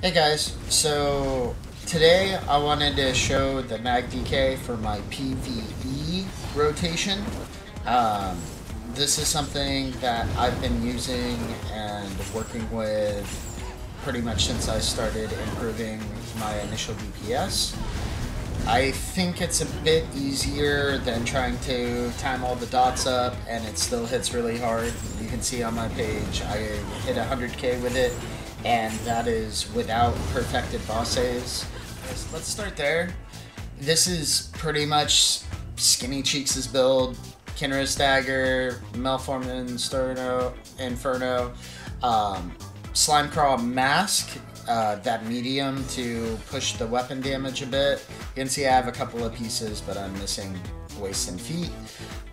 Hey guys, so today I wanted to show the Magicka for my PvE rotation. Um, this is something that I've been using and working with pretty much since I started improving my initial DPS. I think it's a bit easier than trying to time all the dots up, and it still hits really hard. You can see on my page I hit 100k with it, and that is without perfected bosses. Let's start there. This is pretty much Skinny Cheeks' build. Kinras Dagger, Malformed Inferno, Slime Crawl Mask, that medium to push the weapon damage a bit. You can see I have a couple of pieces, but I'm missing waist and feet.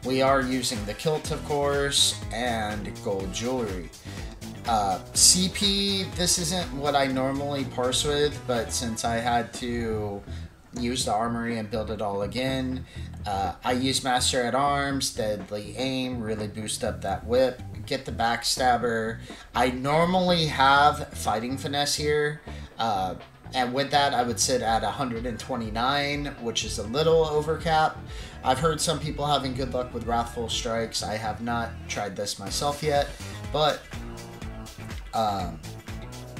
We are using the kilt, of course, and gold jewelry. CP, this isn't what I normally parse with, but since I had to use the armory and build it all again, I use Master at Arms, Deadly Aim, really boost up that whip, get the Backstabber. I normally have Fighting Finesse here, and with that I would sit at 129, which is a little over cap. I've heard some people having good luck with Wrathful Strikes. I have not tried this myself yet, but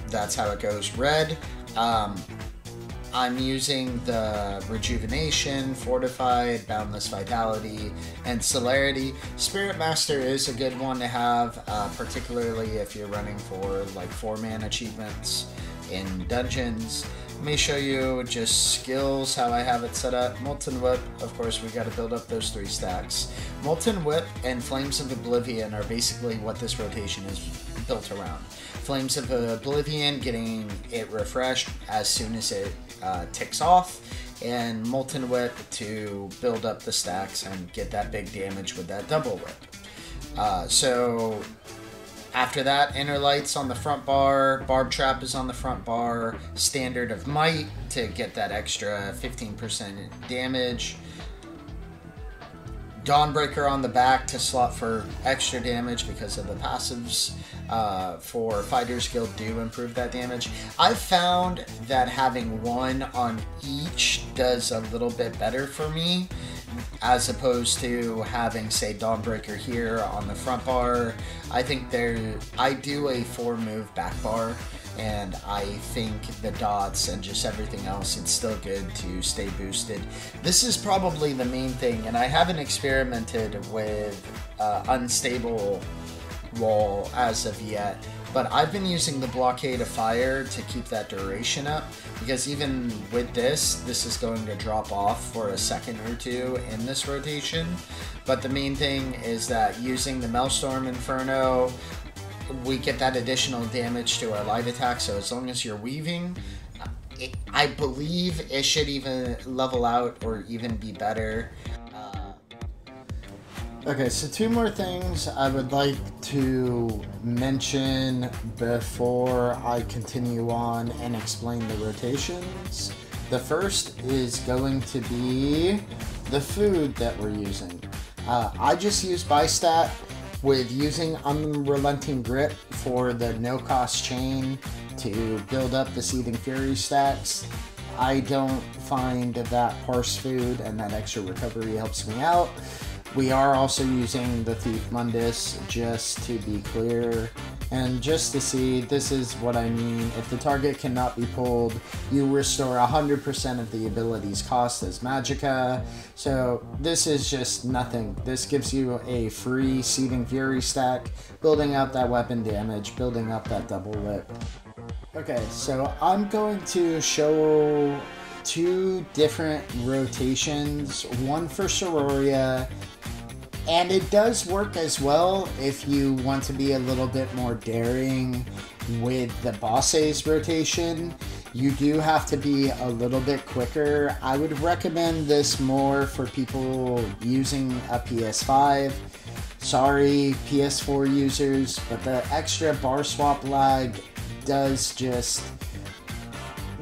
that's how it goes. Red, I'm using the Rejuvenation, Fortified, Boundless Vitality, and Celerity. Spirit Master is a good one to have, particularly if you're running for like 4-man achievements in dungeons. Let me show you just skills, how I have it set up. Molten Whip, of course, we got to build up those 3 stacks. Molten Whip and Flames of Oblivion are basically what this rotation is built around. Flames of Oblivion, getting it refreshed as soon as it ticks off, and Molten Whip to build up the stacks and get that big damage with that double whip. So after that, Inner Lights on the front bar, Barb Trap is on the front bar, Standard of Might to get that extra 15% damage, Dawnbreaker on the back to slot for extra damage because of the passives for Fighters Guild do improve that damage. I've found that having one on each does a little bit better for me, as opposed to having, say, Dawnbreaker here on the front bar. I think I do a 4-move back bar, and I think the dots and just everything else, it's still good to stay boosted. This is probably the main thing, and I haven't experimented with unstable wall as of yet, but I've been using the Blockade of Fire to keep that duration up, because even with this is going to drop off for a second or two in this rotation. But the main thing is that using the Maelstrom Inferno, we get that additional damage to our light attack, so as long as you're weaving, I believe it should even level out or even be better. Okay, so 2 more things I would like to mention before I continue on and explain the rotations. The first is going to be the food that we're using. I just use Bystat with using Unrelenting Grip for the no-cost chain to build up the Seething Fury stacks. I don't find that parse food and that extra recovery helps me out. We are also using the Thief Mundus, just to be clear, and just to see, this is what I mean. If the target cannot be pulled, you restore 100% of the ability's cost as Magicka. So this is just nothing. This gives you a free Seething Fury stack, building up that weapon damage, building up that double whip. Okay, so I'm going to show 2 different rotations, one for Siroria, and it does work as well if you want to be a little bit more daring with the Bosses rotation. You do have to be a little bit quicker. I would recommend this more for people using a PS5. Sorry, PS4 users, but the extra bar swap lag does just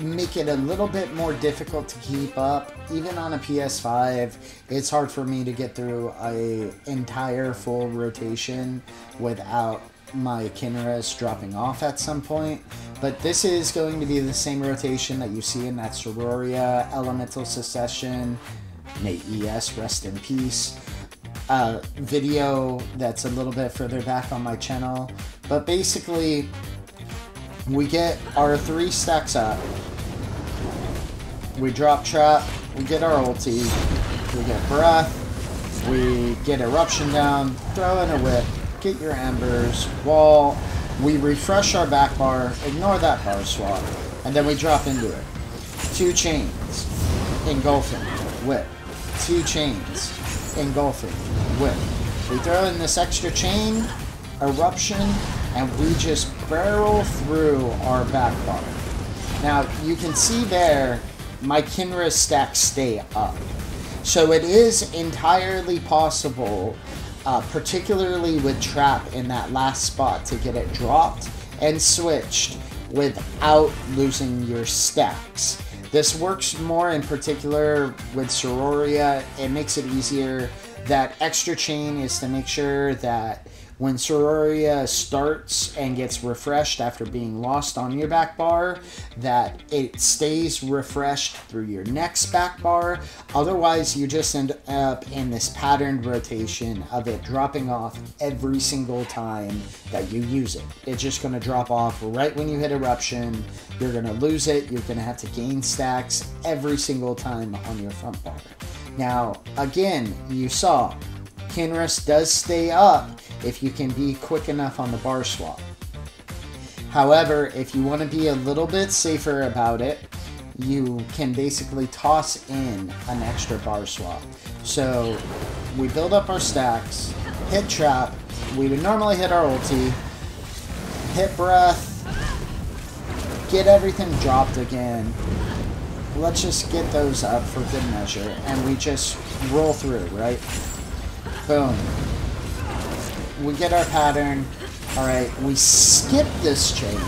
make it a little bit more difficult to keep up. Even on a PS5, it's hard for me to get through a entire full rotation without my Kinras dropping off at some point. But this is going to be the same rotation that you see in that Siroria Elemental Succession, may ES rest in peace, video that's a little bit further back on my channel. But basically, we get our 3 stacks up, we drop trap, we get our ulti, we get breath, we get eruption down, throw in a whip, get your embers, wall, we refresh our back bar, ignore that bar swap, and then we drop into it. 2 chains, engulfing, whip. 2 chains, engulfing, whip. We throw in this extra chain, eruption, and we just barrel through our back bar. Now, you can see there, my Kinras stacks stay up. So it is entirely possible, particularly with trap in that last spot, to get it dropped and switched without losing your stacks. This works more in particular with Siroria. It makes it easier. That extra chain is to make sure that when Siroria starts and gets refreshed after being lost on your back bar, that it stays refreshed through your next back bar. Otherwise, you just end up in this patterned rotation of it dropping off every single time that you use it. It's just going to drop off right when you hit eruption. You're going to lose it. You're going to have to gain stacks every single time on your front bar. Now, again, you saw Kinras does stay up if you can be quick enough on the bar swap. However, if you want to be a little bit safer about it, you can basically toss in an extra bar swap. So we build up our stacks, hit trap, we would normally hit our ulti, hit breath, get everything dropped again. Let's just get those up for good measure, and we just roll through, right? Boom. We get our pattern. Alright, we skip this chain,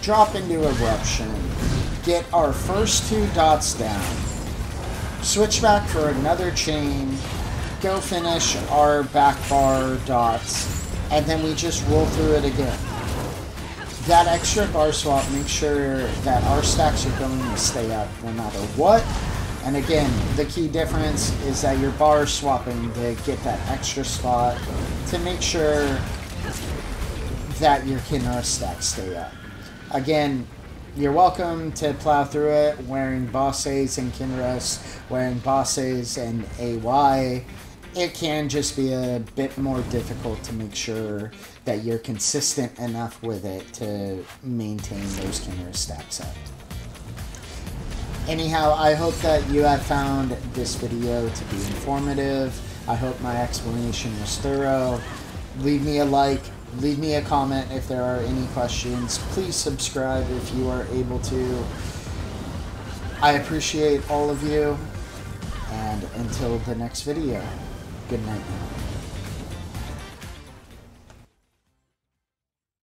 drop into eruption, get our first 2 dots down, switch back for another chain, go finish our back bar dots, and then we just roll through it again. That extra bar swap makes sure that our stacks are going to stay up no matter what. And again, the key difference is that you're bar swapping to get that extra spot to make sure that your Kinras stacks stay up. Again, you're welcome to plow through it wearing bosses and Kinras, wearing bosses and AY. It can just be a bit more difficult to make sure that you're consistent enough with it to maintain those Kinras stacks up. Anyhow, I hope that you have found this video to be informative. I hope my explanation was thorough. Leave me a like, leave me a comment if there are any questions. Please subscribe if you are able to. I appreciate all of you, and until the next video, good night now.